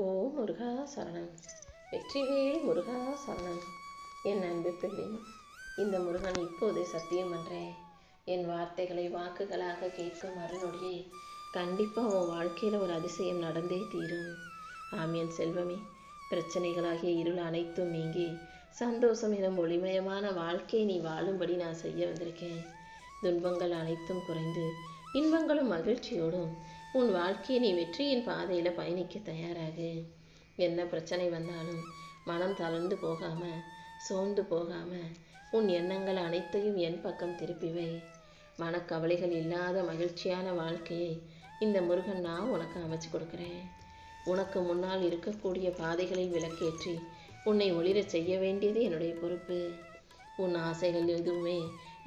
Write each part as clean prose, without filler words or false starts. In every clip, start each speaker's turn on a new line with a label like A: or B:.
A: ஓ முருகா சரணம். வெற்றிவேல் முருகா சரணம். என் அன்பு பிள்ளை, இந்த முருகன் இப்போதே சத்தியம் பண்ணுறேன். என் வார்த்தைகளை வாக்குகளாக கேட்கும் மறுநொடியே கண்டிப்பாக உன் வாழ்க்கையில் ஒரு அதிசயம் நடந்தே தீரும். ஆமியன் செல்வமே, பிரச்சனைகளாகிய இருள் அனைத்தும் நீங்கி சந்தோஷம் எனும் ஒளிமயமான வாழ்க்கையை நீ வாழும்படி நான் செய்ய வந்திருக்கேன். துன்பங்கள் அனைத்தும் குறைந்து இன்பங்களும் மகிழ்ச்சியோடும் உன் வாழ்க்கையை நீ வெற்றியின் பாதையில் பயணிக்க தயாராகு. என்ன பிரச்சனை வந்தாலும் மனம் தளர்ந்து போகாமல் சோர்ந்து போகாமல் உன் எண்ணங்கள் அனைத்தையும் என் பக்கம் திருப்பிவை. மனக்கவலைகள் இல்லாத மகிழ்ச்சியான வாழ்க்கையை இந்த முருகன் நான் உனக்கு அமைச்சு கொடுக்குறேன். உனக்கு முன்னால் இருக்கக்கூடிய பாதைகளில் விளக்கேற்றி உன்னை ஒளிரச் செய்ய வேண்டியது என்னுடைய பொறுப்பு. உன் ஆசைகள் எதுவுமே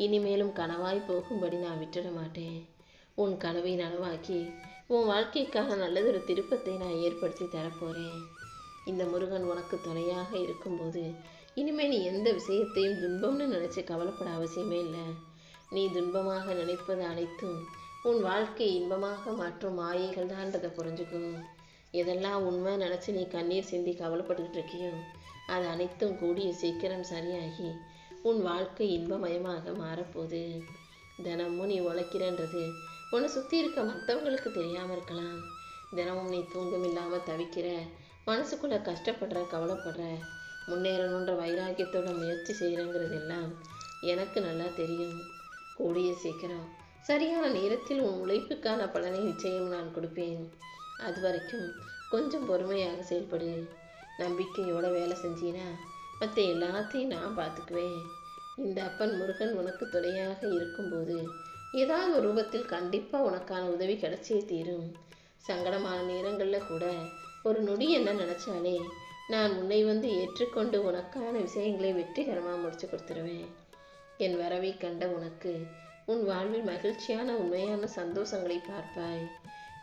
A: இனிமேலும் கனவாய் போகும்படி நான் விட்டுட மாட்டேன். உன் கனவை நனவாக்கி உன் வாழ்க்கைக்காக நல்லதொரு திருப்பத்தை நான் ஏற்படுத்தி தரப்போகிறேன். இந்த முருகன் உனக்கு துணையாக இருக்கும்போது இனிமேல் நீ எந்த விஷயத்தையும் துன்பம்னு நினச்சி கவலைப்பட அவசியமே இல்லை. நீ துன்பமாக நினைப்பது அனைத்தும் உன் வாழ்க்கையை இன்பமாக மாற்றும் மாயைகள் தான்றதை புரிஞ்சுக்கும். எதெல்லாம் உண்மை நினச்சி நீ கண்ணீர் சிந்தி கவலைப்பட்டுக்கிட்டு இருக்கியோ அது அனைத்தும் கூடிய சீக்கிரம் சரியாகி உன் வாழ்க்கை இன்பமயமாக மாறப்போகுது. தினமும் நீ உழைக்கிறன்றது உன்னை சுற்றி இருக்க மற்றவங்களுக்கு தெரியாமல் இருக்கலாம். தினமும் நீ தூங்கம் இல்லாமல் தவிக்கிற, மனசுக்குள்ளே கஷ்டப்படுற, கவலைப்படுற, முன்னேறணுன்ற வைராக்கியத்தோட முயற்சி செய்கிறங்கிறது எல்லாம் எனக்கு நல்லா தெரியும். கூடிய சீக்கிரம் சரியான நேரத்தில் உன் உழைப்புக்கான பலனை நிச்சயம் நான் கொடுப்பேன். அது வரைக்கும் கொஞ்சம் பொறுமையாக செயல்படு. நம்பிக்கையோட வேலை செஞ்சீனா மற்ற எல்லாத்தையும் நான் பார்த்துக்குவேன். இந்த அப்பன் முருகன் உனக்கு துணையாக இருக்கும்போது ஏதாவது ஒரு ரூபத்தில் கண்டிப்பாக உனக்கான உதவி கிடைச்சே தீரும். சங்கடமான நேரங்களில் கூட ஒரு நொடி என்ன நினச்சாலே நான் உன்னை வந்து ஏற்றுக்கொண்டு உனக்கான விஷயங்களை வெற்றிகரமாக முடிச்சு கொடுத்துருவேன். என் வரவை கண்ட உனக்கு உன் வாழ்வில் மகிழ்ச்சியான உண்மையான சந்தோஷங்களை பார்ப்பாய்.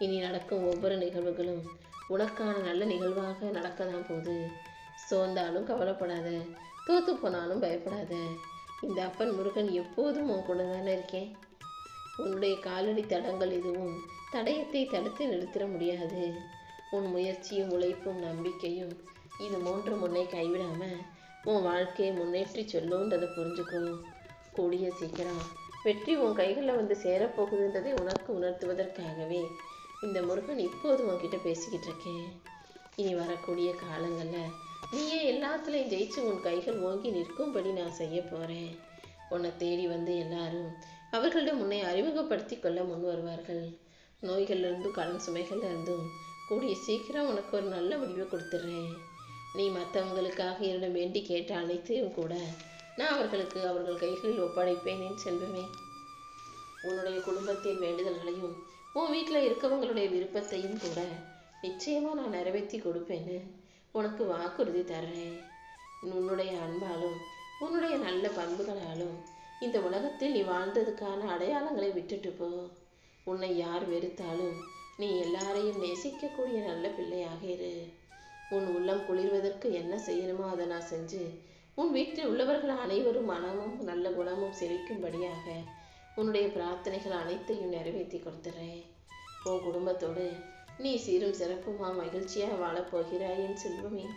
A: இனி நடக்கும் ஒவ்வொரு நிகழ்வுகளும் உனக்கான நல்ல நிகழ்வாக நடக்க தான் போகுது. சோர்ந்தாலும் கவலைப்படாத, தோற்று போனாலும் பயப்படாத. இந்த அப்பன் முருகன் எப்போதும் உன் கூட தானே இருக்கேன். உன்னுடைய காலடி தடங்கள் எதுவும் தடயத்தை தடுத்து நிறுத்திட முடியாது. உன் முயற்சியும் உழைப்பும் நம்பிக்கையும் இது மூன்றும் உன்னை கைவிடாமல் உன் வாழ்க்கையை முன்னேற்றி சொல்லுன்றதை புரிஞ்சுக்கோ. கூடிய சீக்கிரம் வெற்றி உன் கைகளில் வந்து சேரப்போகுதுன்றதை உனக்கு உணர்த்துவதற்காகவே இந்த முருகன் இப்போது உன்கிட்ட பேசிக்கிட்டு இருக்கேன். இனி வரக்கூடிய காலங்களில் நீயே எல்லாத்துலேயும் ஜெயிச்சு உன் கைகள் ஓங்கி நிற்கும்படி நான் செய்ய போகிறேன். உன்னை தேடி வந்து எல்லாரும் அவர்களிடம் உன்னை அறிமுகப்படுத்தி கொள்ள முன் வருவார்கள். நோய்கள்லேருந்தும் கடன் சுமைகள்லேருந்தும் கூடிய சீக்கிரம் உனக்கு ஒரு நல்ல முடிவை கொடுத்துட்றேன். நீ மற்றவங்களுக்காக என்னிடம் வேண்டி கேட்ட அனைத்தையும் கூட நான் அவர்கள் கைகளில் ஒப்படைப்பேன். என் செல்வமே, உன்னுடைய குடும்பத்தின் வேண்டுதல்களையும் உன் வீட்டில் இருக்கவங்களுடைய விருப்பத்தையும் கூட நிச்சயமாக நான் நிறைவேற்றி கொடுப்பேன்னு உனக்கு வாக்குறுதி தர்றேன். உன்னுடைய அன்பாலும் உன்னுடைய நல்ல பண்புகளாலும் இந்த உலகத்தில் நீ வாழ்ந்ததுக்கான அடையாளங்களை விட்டுட்டு போ. உன்னை யார் வெறுத்தாலும் நீ எல்லாரையும் நேசிக்கக்கூடிய நல்ல பிள்ளையாக இரு. உன் உள்ளம் குளிர்வதற்கு என்ன செய்யணுமோ அதை நான் செஞ்சு உன் வீட்டில் உள்ளவர்கள் அனைவரும் மனமும் நல்ல குணமும் செழிக்கும்படியாக உன்னுடைய பிரார்த்தனைகள் அனைத்தையும் நிறைவேற்றி கொடுத்துறேன். உன் குடும்பத்தோடு நீ சீரும் சிறப்புமா மகிழ்ச்சியாக வாழப்போகிறாய். என் செல்வமே,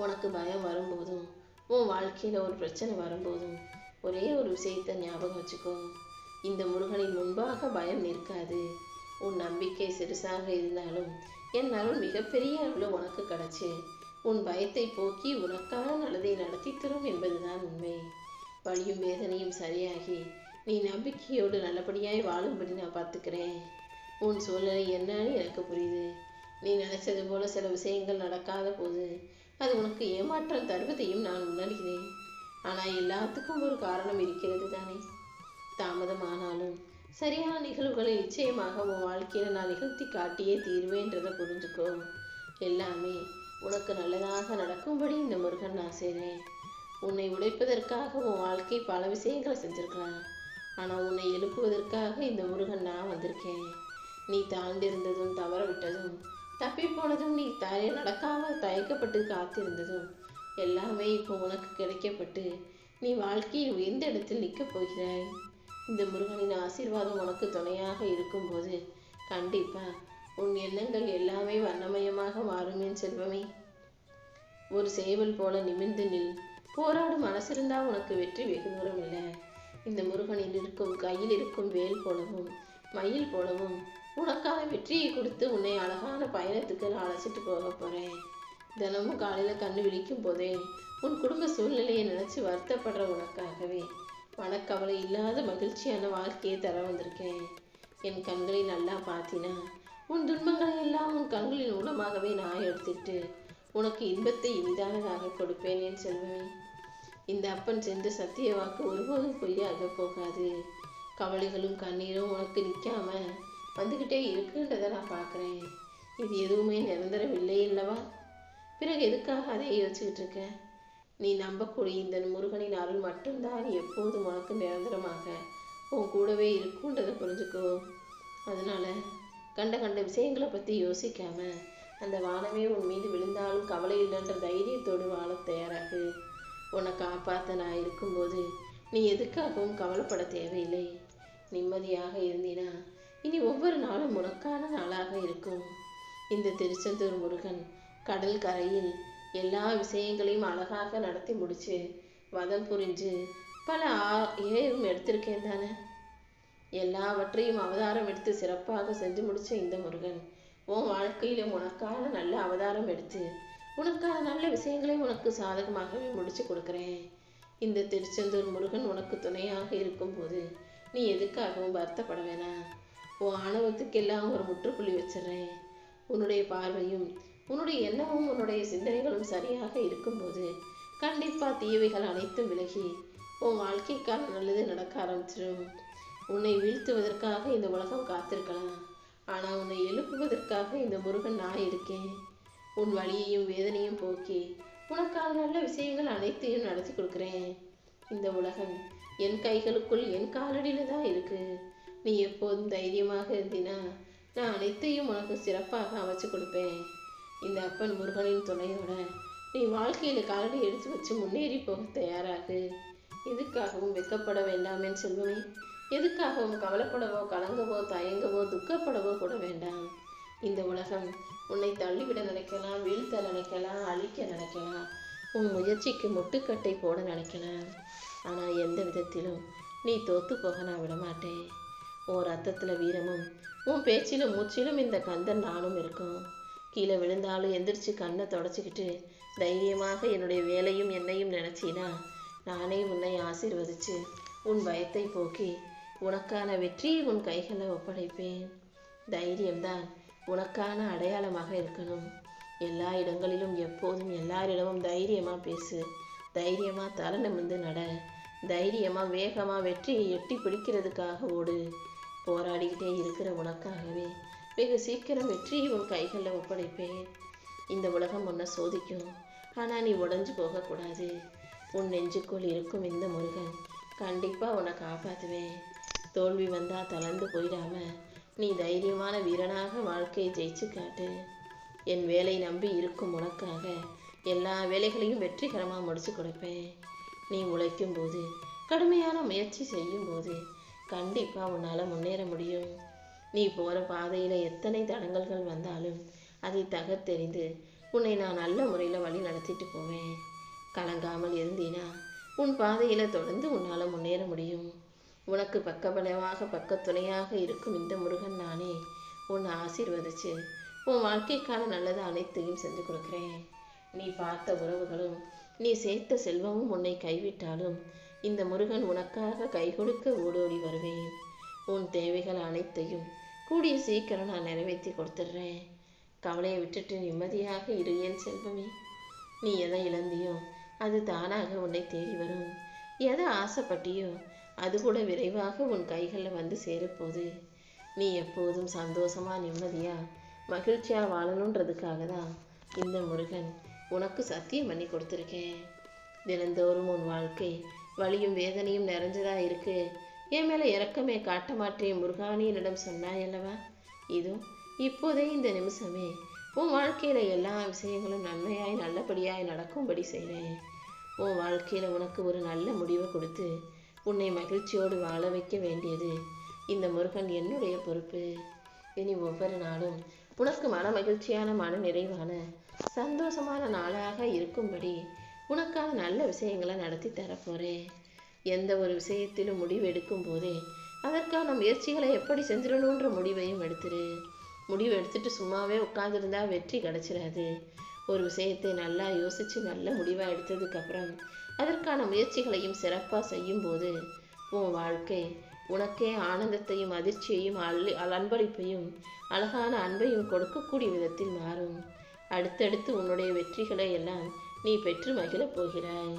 A: உனக்கு பயம் வரும்போதும் உன் வாழ்க்கையில் ஒரு பிரச்சனை வரும்போதும் ஒரே ஒரு விஷயத்தை ஞாபகம் வச்சுக்கோ. இந்த முருகனின் முன்பாக பயம் நிற்காது. உன் நம்பிக்கை சிறுசாக இருந்தாலும் என் அருள் மிகப்பெரிய அருள் உனக்கு கிடைச்சு உன் பயத்தை போக்கி உனக்கான நல்லதை நடத்தி தரும் என்பதுதான் உண்மை. வலியும் வேதனையும் சரியாகி நீ நம்பிக்கையோடு நல்லபடியாய் வாழும்படி நான் பார்த்துக்கிறேன். உன் சூழ்நிலை என்னன்னு எனக்கு புரியுது. நீ நினைச்சது போல சில விஷயங்கள் நடக்காத போது அது உனக்கு ஏமாற்றம் தருவதையும் நான் உணர்கிறேன். ஆனால் எல்லாத்துக்கும் ஒரு காரணம் இருக்கிறது தானே. தாமதமானாலும் சரியான நிகழ்வுகளை நிச்சயமாக உன் வாழ்க்கையில் நான் நிகழ்த்தி காட்டியே தீர்வேன்றதை புரிஞ்சுக்கோ. எல்லாமே உனக்கு நல்லதாக நடக்கும்படி இந்த முருகன் நான் செய்கிறேன். உன்னை உடைப்பதற்காக உன் வாழ்க்கை பல விஷயங்களை செஞ்சுருக்கலாம். ஆனால் உன்னை எழுப்புவதற்காக இந்த முருகன் நான் வந்திருக்கேன். நீ தாழ்ந்திருந்ததும் தவற விட்டதும் தப்பி போனதும் நீ நடக்காமல் தயக்கப்பட்டு காத்திருந்ததும் எல்லாமே இப்போ உனக்கு கிடைக்கப்பட்டு நீ வாழ்க்கையில் உயர்ந்த இடத்தில் நிற்கப் போகிறாய். இந்த முருகனின் ஆசீர்வாதம் உனக்கு துணையாக இருக்கும்போது கண்டிப்பாக உன் எண்ணங்கள் எல்லாமே வண்ணமயமாக மாறும் என் செல்வமே. ஒரு சேவல் போல நிமிர்ந்து நில். போராடும் மனசிருந்தா உனக்கு வெற்றி வெகு தூரம் இல்லை. இந்த முருகனில் இருக்கும் கையில் இருக்கும் வேல் போலவும் மயில் போலவும் உனக்கான வெற்றியை கொடுத்து உன்னை அழகான பயணத்துக்கு நான் அழைச்சிட்டு போக போறேன். தினமும் காலையில கண்ணு விழிக்கும் போதே உன் குடும்ப சூழ்நிலையை நினைச்சு வருத்தப்படுற உனக்காகவே மனக்கவலை இல்லாத மகிழ்ச்சியான வாழ்க்கையை தர வந்திருக்கேன். என் கண்களை நல்லா பார்த்தினா உன் துன்பங்களை எல்லாம் உன் கண்களின் மூலமாகவே நான் எடுத்துட்டு உனக்கு இன்பத்தை இனிதானதாக கொடுப்பேன் என் செல்வமே. இந்த அப்பன் சென்ற சத்திய வாக்கு ஒருபோதும் பொய்யாக போகாது. கவலைகளும் கண்ணீரும் உனக்கு நிற்காம வந்துக்கிட்டே இருக்குன்றதை நான் பார்க்குறேன். இது எதுவுமே நிரந்தரமில்லை இல்லவா? பிறகு எதுக்காக அதை யோசிச்சுக்கிட்டு இருக்க? நீ நம்பக்கூடிய இந்த முருகனின் அருள் மட்டும்தான் எப்போதும் உனக்கு நிரந்தரமாக உன் கூடவே இருக்குன்றதை புரிஞ்சுக்கோ. அதனால கண்ட கண்ட விஷயங்களை பற்றி யோசிக்காம அந்த வானமே உன் மீது விழுந்தாலும் கவலை இல்லைன்ற தைரியத்தோடு வாழ தயாராகு. உன்னை காப்பாற்ற நான் இருக்கும்போது நீ எதுக்காகவும் கவலைப்பட தேவையில்லை. நிம்மதியாக இருந்தினா இனி ஒவ்வொரு நாளும் உனக்கான நாளாக இருக்கும். இந்த திருச்செந்தூர் முருகன் கடல் கரையில் எல்லா விஷயங்களையும் அழகாக நடத்தி முடிச்சு வதம் புரிஞ்சு பல ஏறும் எடுத்திருக்கேன் தானே. எல்லாவற்றையும் அவதாரம் எடுத்து சிறப்பாக செஞ்சு முடிச்ச இந்த முருகன் உன் வாழ்க்கையில உனக்கான நல்ல அவதாரம் எடுத்து உனக்கான நல்ல விஷயங்களை உனக்கு சாதகமாகவே முடிச்சு கொடுக்குறேன். இந்த திருச்செந்தூர் முருகன் உனக்கு துணையாக இருக்கும்போது நீ எதுக்காகவும் வருத்தப்பட வேணாம். உன் ஆணவத்துக்கெல்லாம் ஒரு முற்றுப்புள்ளி வச்சிடறேன். உன்னுடைய பார்வையும் உன்னுடைய எண்ணமும் உன்னுடைய சிந்தனைகளும் சரியாக இருக்கும்போது கண்டிப்பா தீவைகள் அனைத்தும் விலகி உன் வாழ்க்கைக்கான நல்லது நடக்க ஆரம்பிச்சிடும். உன்னை வீழ்த்துவதற்காக இந்த உலகம் காத்திருக்கலாம். ஆனா உன்னை எழுப்புவதற்காக இந்த முருகன் நான் இருக்கேன். உன் வலியையும் வேதனையும் போக்கி உனக்கான நல்ல விஷயங்கள் அனைத்தையும் நடத்தி கொடுக்குறேன். இந்த உலகம் என் கைகளுக்குள் என் காலடியில தான் இருக்கு. நீ எப்போதும் தைரியமாக இருந்தினா நான் அனைத்தையும் உனக்கு சிறப்பாக அமைச்சு கொடுப்பேன். இந்த அப்பன் முருகனின் துணையோட நீ வாழ்க்கையில காலடி எடுத்து வச்சு முன்னேறி போக தயாராகு. எதுக்காகவும் வெக்கப்பட வேண்டாம் என் செல்வமே. எதுக்காகவும் கவலைப்படவோ கலங்கவோ தயங்கவோ துக்கப்படவோ கூட வேண்டாம். இந்த உலகம் உன்னை தள்ளிவிட நினைக்கலாம், வீழ்த்த நினைக்கலாம், அழிக்க நினைக்கலாம், உன் முயற்சிக்கு முட்டுக்கட்டை போட நினைக்கலாம். ஆனா எந்த விதத்திலும் நீ தோத்து போக நான் விடமாட்டேன். உன் ரத்தத்துல வீரமும் உன் பேச்சில மூச்சிலும் இந்த கந்தன் நானும் இருக்கும். கீழே விழுந்தாலும் எந்திரிச்சு கண்ணை தொடச்சிக்கிட்டு தைரியமாக என்னுடைய வேலையும் என்னையும் நினைச்சினா நானே உன்னை ஆசீர்வதிச்சு உன் பயத்தை போக்கி உனக்கான வெற்றியை உன் கைகளை ஒப்படைப்பேன். தைரியம்தான் உனக்கான அடையாளமாக இருக்கணும். எல்லா இடங்களிலும் எப்போதும் எல்லாரிடமும் தைரியமா பேசு. தைரியமா தலை நிமிர்ந்து நட. தைரியமா வேகமா வெற்றியை எட்டி பிடிக்கிறதுக்காக ஓடு. போராடிக்கிட்டே இருக்கிற உனக்காகவே வெகு சீக்கிரம் வெற்றியை உன் கைகளில் ஒப்படைப்பேன். இந்த உலகம் உன்னை சோதிக்கும். ஆனா நீ உடைஞ்சு போகக்கூடாது. உன் நெஞ்சுக்குள் இருக்கும் இந்த முருகன் கண்டிப்பா உன்னை காப்பாற்றுவேன். தோல்வி வந்தா தளர்ந்து போயிடாம நீ தைரியமான வீரனாக வாழ்க்கையை ஜெயிச்சு காட்டு. என் வேலை நம்பி இருக்கும் உனக்காக எல்லா வேலைகளையும் வெற்றிகரமாக முடிச்சு கொடுப்பேன். நீ உழைக்கும் போது கடுமையான முயற்சி செய்யும் போது கண்டிப்பா உன்னால முன்னேற முடியும். நீ போற பாதையில எத்தனை தடங்கல்கள் வந்தாலும் அதை தகர்த்தெறிந்து உன்னை நான் நல்ல முறையில் வழி நடத்திட்டு போவேன். கலங்காமல் இருந்தீனா உன் பாதையில தொடர்ந்து உன்னால முன்னேற முடியும். உனக்கு பக்கபலமாக பக்கத்துணையாக இருக்கும் இந்த முருகன் நானே உன்னை ஆசீர்வதிச்சு உன் வாழ்க்கைக்கான நல்லது அனைத்தையும் செஞ்சு கொடுக்குறேன். நீ பார்த்த உறவுகளும் நீ சேர்த்த செல்வமும் உன்னை கைவிட்டாலும் இந்த முருகன் உனக்காக கை கொடுக்க ஓடோடி வருவேன். உன் தேவைகள் அனைத்தையும் கூடிய சீக்கிரம் நான் நிறைவேற்றி கொடுத்துட்றேன். கவலையை விட்டுட்டு நிம்மதியாக இரு என் செல்வமே. நீ எதை இழந்தியோ அது தானாக உன்னை தேடி வரும். எதை ஆசைப்பட்டியோ அது கூட விரைவாக உன் கைகளில் வந்து சேரப்போகுது. நீ எப்போதும் சந்தோஷமா நிம்மதியா மகிழ்ச்சியா வாழணுன்றதுக்காக தான் இந்த முருகன் உனக்கு சத்தியம் பண்ணி கொடுத்துருக்கேன். தினந்தோறும் உன் வாழ்க்கை வலியும் வேதனையும் நிறைஞ்சதா இருக்கு, என் மேல இறக்கமே காட்ட மாட்டேன் முருகானி என்னிடம் சொன்னாயல்லவா. இதோ இப்போதே இந்த நிமிஷமே உன் வாழ்க்கையில எல்லா விஷயங்களும் நன்மையாய் நல்லபடியாய் நடக்கும்படி செய்கிறேன். உன் வாழ்க்கையில உனக்கு ஒரு நல்ல முடிவை கொடுத்து உன்னை மகிழ்ச்சியோடு வாழ வைக்க வேண்டியது இந்த முருகன் என்னுடைய பொறுப்பு. இனி ஒவ்வொரு நாளும் உனக்கு மன மகிழ்ச்சியான, மன நிறைவான, சந்தோஷமான நாளாக இருக்கும்படி உனக்கான நல்ல விஷயங்களை நடத்தி தரப்போறேன். எந்த ஒரு விஷயத்திலும் முடிவு எடுக்கும் போதே அதற்கான முயற்சிகளை எப்படி செஞ்சிடணுன்ற முடிவையும் எடுத்துரு. முடிவு எடுத்துட்டு சும்மாவே உட்காந்துருந்தா வெற்றி கிடைச்சிடாது. ஒரு விஷயத்தை நல்லா யோசிச்சு நல்ல முடிவாக எடுத்ததுக்கப்புறம் அதற்கான முயற்சிகளையும் சிறப்பாக செய்யும்போது உன் வாழ்க்கை உனக்கே ஆனந்தத்தையும் அதிர்ச்சியையும் அன்பளிப்பையும் அழகான அன்பையும் கொடுக்கக்கூடிய விதத்தில் மாறும். அடுத்தடுத்து உன்னுடைய வெற்றிகளை எல்லாம் நீ பெற்று மகிழப் போகிறாய்.